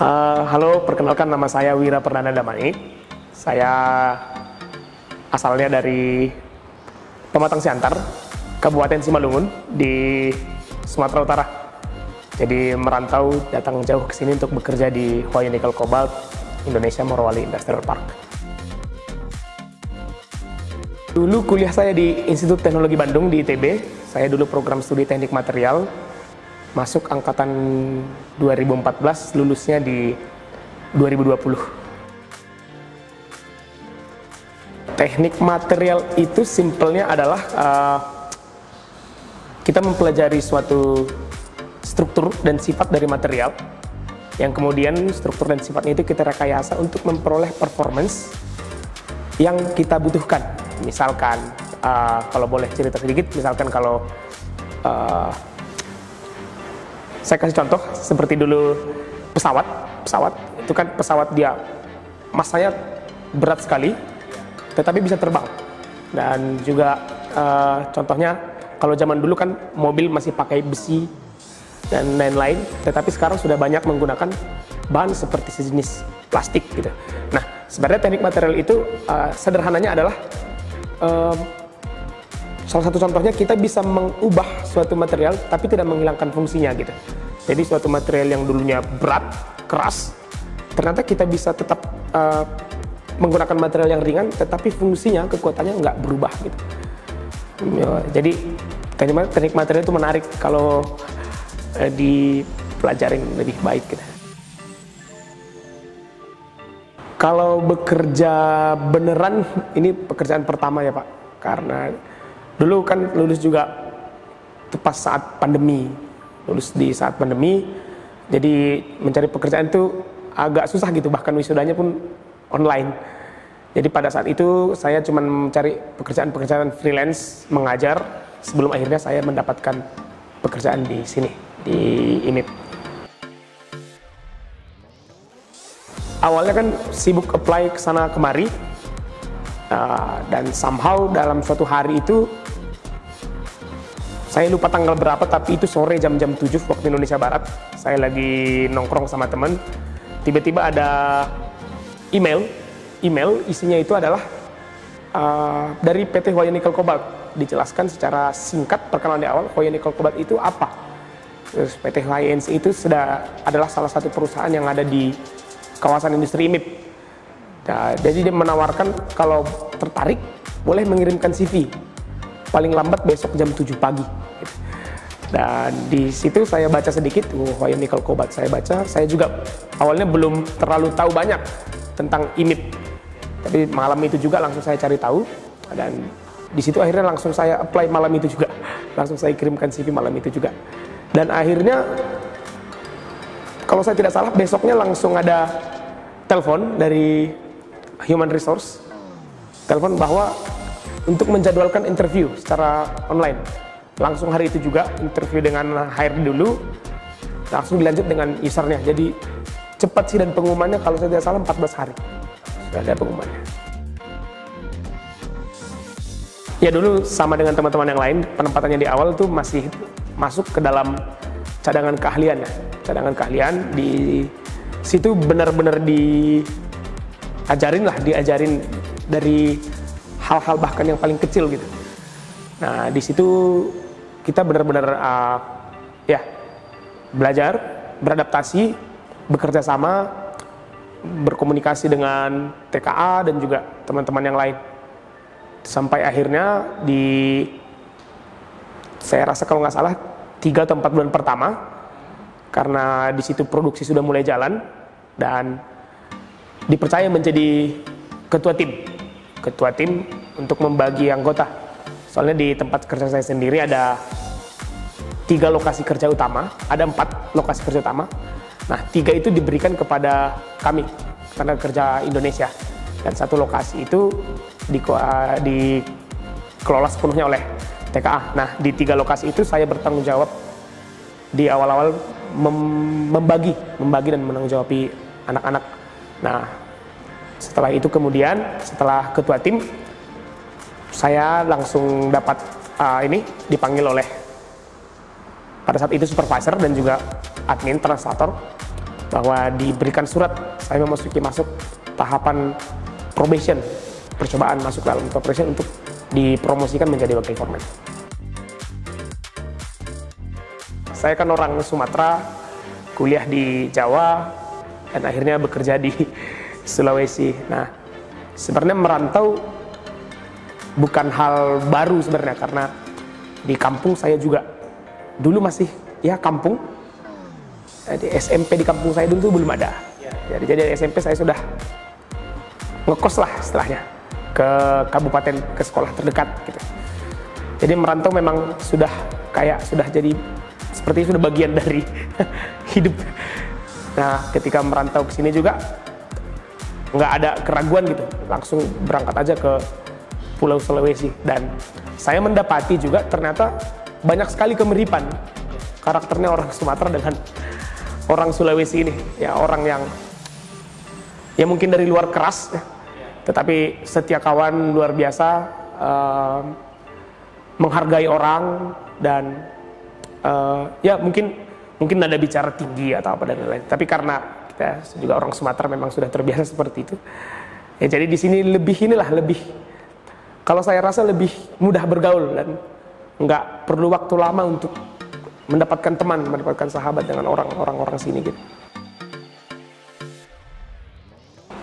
Halo, perkenalkan nama saya Wira Perdana Damani. Saya asalnya dari Pematang Siantar, Kabupaten Simalungun di Sumatera Utara. Jadi merantau datang jauh ke sini untuk bekerja di Huayou Nickel Cobalt Indonesia Morowali Industrial Park. Dulu kuliah saya di Institut Teknologi Bandung di ITB. Saya dulu program studi teknik material. Masuk angkatan 2014, lulusnya di 2020. Teknik material itu simpelnya adalah kita mempelajari suatu struktur dan sifat dari material, yang kemudian struktur dan sifatnya itu kita rekayasa untuk memperoleh performance yang kita butuhkan. Misalkan, kalau boleh cerita sedikit, misalkan kalau saya kasih contoh seperti dulu pesawat itu kan pesawat dia massanya berat sekali, tetapi bisa terbang. Dan juga contohnya kalau zaman dulu kan mobil masih pakai besi dan lain-lain, tetapi sekarang sudah banyak menggunakan bahan seperti sejenis plastik gitu. Nah, sebenarnya teknik material itu sederhananya adalah salah satu contohnya kita bisa mengubah suatu material tapi tidak menghilangkan fungsinya gitu. Jadi suatu material yang dulunya berat, keras, ternyata kita bisa tetap menggunakan material yang ringan tetapi fungsinya, kekuatannya nggak berubah gitu. Jadi teknik material itu menarik kalau dipelajarin lebih baik gitu. Kalau bekerja beneran, ini pekerjaan pertama ya Pak, karena dulu kan lulus juga tepat saat pandemi, lulus di saat pandemi, jadi mencari pekerjaan itu agak susah gitu, bahkan wisudanya pun online. Jadi pada saat itu saya cuma mencari pekerjaan-pekerjaan freelance, mengajar, sebelum akhirnya saya mendapatkan pekerjaan di sini, di IMIP. Awalnya kan sibuk apply ke sana kemari, dan somehow dalam suatu hari itu, saya lupa tanggal berapa, tapi itu sore jam-jam 7 waktu Indonesia Barat. Saya lagi nongkrong sama teman. Tiba-tiba ada email isinya itu adalah dari PT Huayou Nickel Cobalt. Dijelaskan secara singkat perkenalan di awal, Huayou Nickel Cobalt itu apa. Terus PT HNC itu adalah salah satu perusahaan yang ada di kawasan industri IMIP. Nah, jadi dia menawarkan kalau tertarik boleh mengirimkan CV. Paling lambat besok jam 7 pagi. Dan di situ saya baca sedikit, Huayou Nickel Cobalt saya baca. Saya juga awalnya belum terlalu tahu banyak tentang IMIP. Tapi malam itu juga langsung saya cari tahu. Dan di situ akhirnya langsung saya apply malam itu juga. Langsung saya kirimkan CV malam itu juga. Dan akhirnya, kalau saya tidak salah, besoknya langsung ada telepon dari Human Resource. Telepon bahwa untuk menjadwalkan interview secara online. Langsung hari itu juga interview dengan HRD dulu, langsung dilanjut dengan usernya. Jadi cepat sih, dan pengumumannya kalau saya tidak salah 14 hari sudah ada pengumumannya. Ya dulu sama dengan teman-teman yang lain, penempatannya di awal tuh masih masuk ke dalam cadangan keahlian ya. Cadangan keahlian di situ benar-benar diajarin dari hal-hal bahkan yang paling kecil gitu. Nah di situ kita benar-benar ya belajar, beradaptasi, bekerja sama, berkomunikasi dengan TKA dan juga teman-teman yang lain. Sampai akhirnya saya rasa kalau nggak salah 3 atau 4 bulan pertama, karena di situ produksi sudah mulai jalan dan dipercaya menjadi ketua tim untuk membagi anggota. Soalnya di tempat kerja saya sendiri ada 3 lokasi kerja utama, ada 4 lokasi kerja utama. Nah 3 itu diberikan kepada kami, tenaga kerja Indonesia, dan 1 lokasi itu dikelola sepenuhnya oleh TKA. Nah di 3 lokasi itu saya bertanggung jawab di awal-awal membagi dan menanggung-jawabi anak-anak. Nah setelah itu kemudian setelah ketua tim, saya langsung dapat dipanggil oleh pada saat itu supervisor dan juga admin translator bahwa diberikan surat saya masuk tahapan probation, percobaan masuk dalam probation untuk dipromosikan menjadi wakil formen. Saya kan orang Sumatera, kuliah di Jawa, dan akhirnya bekerja di Sulawesi. Nah, sebenarnya merantau bukan hal baru sebenarnya, karena di kampung saya juga dulu masih ya kampung. Di SMP di kampung saya dulu tuh belum ada. Jadi SMP saya sudah ngekos lah istilahnya ke kabupaten, ke sekolah terdekat gitu. Jadi merantau memang sudah jadi seperti sudah bagian dari hidup. Nah, ketika merantau ke sini juga nggak ada keraguan gitu, langsung berangkat aja ke Pulau Sulawesi. Dan saya mendapati juga ternyata banyak sekali kemiripan karakternya orang Sumatera dengan orang Sulawesi ini. Ya, orang yang ya mungkin dari luar keras ya, tetapi setia kawan luar biasa, menghargai orang, dan ya mungkin nada bicara tinggi atau apa dan lain-lain. Tapi karena kita juga orang Sumatera memang sudah terbiasa seperti itu. Ya, jadi di sini lebih kalau saya rasa lebih mudah bergaul dan nggak perlu waktu lama untuk mendapatkan teman, mendapatkan sahabat dengan orang-orang sini gitu.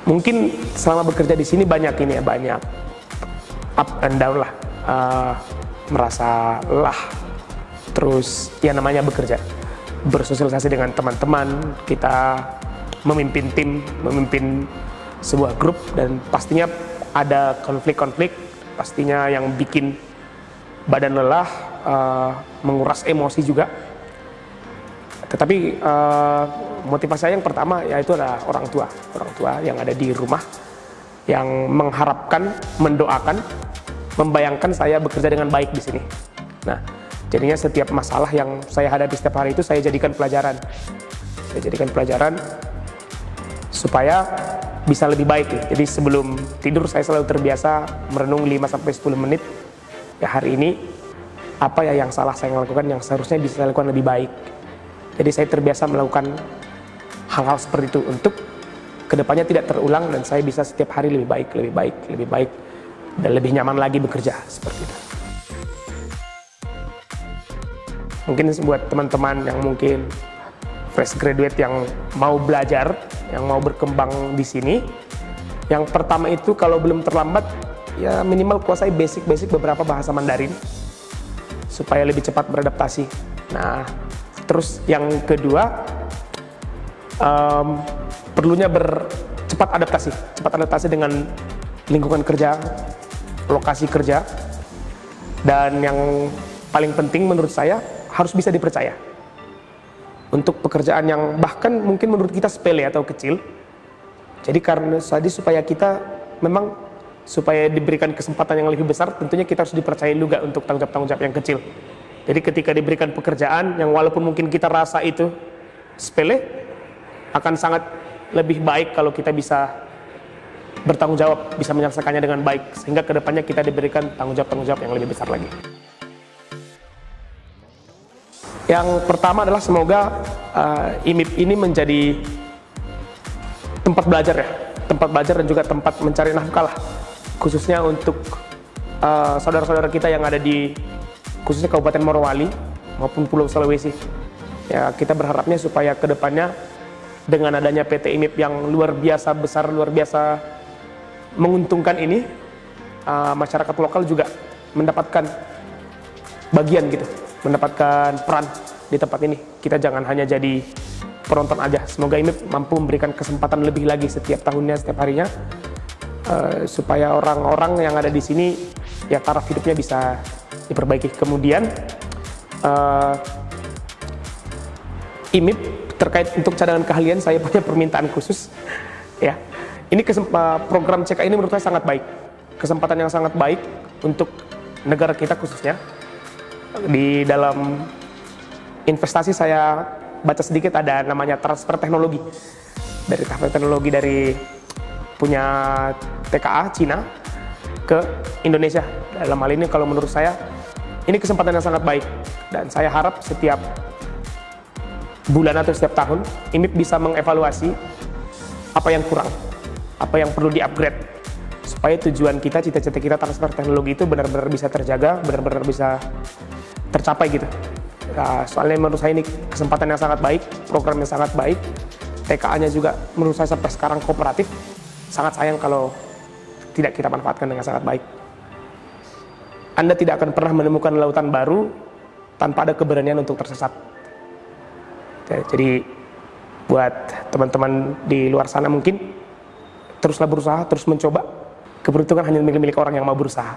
Mungkin selama bekerja di sini banyak up and down lah, merasa lelah. Terus ya namanya bekerja, bersosialisasi dengan teman-teman, kita memimpin tim, memimpin sebuah grup, dan pastinya ada konflik-konflik, pastinya yang bikin badan lelah, menguras emosi juga. Tetapi motivasi saya yang pertama yaitu adalah orang tua yang ada di rumah, yang mengharapkan, mendoakan, membayangkan saya bekerja dengan baik di sini. Nah, jadinya setiap masalah yang saya hadapi setiap hari itu saya jadikan pelajaran. Saya jadikan pelajaran supaya bisa lebih baik. Jadi sebelum tidur saya selalu terbiasa merenung 5-10 menit. Ya, hari ini apa ya yang salah saya lakukan, yang seharusnya bisa saya lakukan lebih baik. Jadi saya terbiasa melakukan hal-hal seperti itu untuk kedepannya tidak terulang, dan saya bisa setiap hari lebih baik, dan lebih nyaman lagi bekerja seperti itu. Mungkin buat teman-teman yang mungkin fresh graduate yang mau belajar, yang mau berkembang di sini, yang pertama itu kalau belum terlambat ya minimal kuasai basic beberapa bahasa Mandarin supaya lebih cepat beradaptasi. Nah, terus yang kedua, perlunya cepat adaptasi dengan lingkungan kerja, lokasi kerja, dan yang paling penting menurut saya harus bisa dipercaya untuk pekerjaan yang bahkan mungkin menurut kita sepele atau kecil. Jadi karena tadi supaya kita memang supaya diberikan kesempatan yang lebih besar, tentunya kita harus dipercaya juga untuk tanggung jawab yang kecil. Jadi ketika diberikan pekerjaan yang walaupun mungkin kita rasa itu sepele, akan sangat lebih baik kalau kita bisa bertanggung jawab, bisa menyelesaikannya dengan baik, sehingga kedepannya kita diberikan tanggung jawab yang lebih besar lagi. Yang pertama adalah semoga IMIP ini menjadi tempat belajar dan juga tempat mencari nafkah lah, khususnya untuk saudara-saudara kita yang ada di khususnya Kabupaten Morowali maupun Pulau Sulawesi. Ya, kita berharapnya supaya kedepannya dengan adanya PT IMIP yang luar biasa besar, luar biasa menguntungkan ini, masyarakat lokal juga mendapatkan bagian gitu, mendapatkan peran di tempat ini. Kita jangan hanya jadi penonton aja. Semoga IMIP mampu memberikan kesempatan lebih lagi setiap tahunnya, setiap harinya, supaya orang-orang yang ada di sini ya taraf hidupnya bisa diperbaiki. Kemudian IMIP terkait untuk cadangan keahlian, saya punya permintaan khusus ya. Ini program CK ini menurut saya sangat baik, kesempatan yang sangat baik untuk negara kita khususnya. Di dalam investasi saya baca sedikit ada namanya transfer teknologi, dari punya TKA Cina ke Indonesia. Dalam hal ini kalau menurut saya ini kesempatan yang sangat baik, dan saya harap setiap bulan atau setiap tahun, IMIP bisa mengevaluasi apa yang kurang, apa yang perlu di-upgrade, supaya tujuan kita, cita-cita kita transfer teknologi itu benar-benar bisa terjaga, benar-benar bisa tercapai gitu. Nah, soalnya menurut saya ini kesempatan yang sangat baik, program yang sangat baik, TKA-nya juga menurut saya sampai sekarang kooperatif. Sangat sayang kalau tidak kita manfaatkan dengan sangat baik. Anda tidak akan pernah menemukan lautan baru tanpa ada keberanian untuk tersesat. Jadi buat teman-teman di luar sana mungkin teruslah berusaha, terus mencoba. Keberuntungan hanya milik orang yang mau berusaha.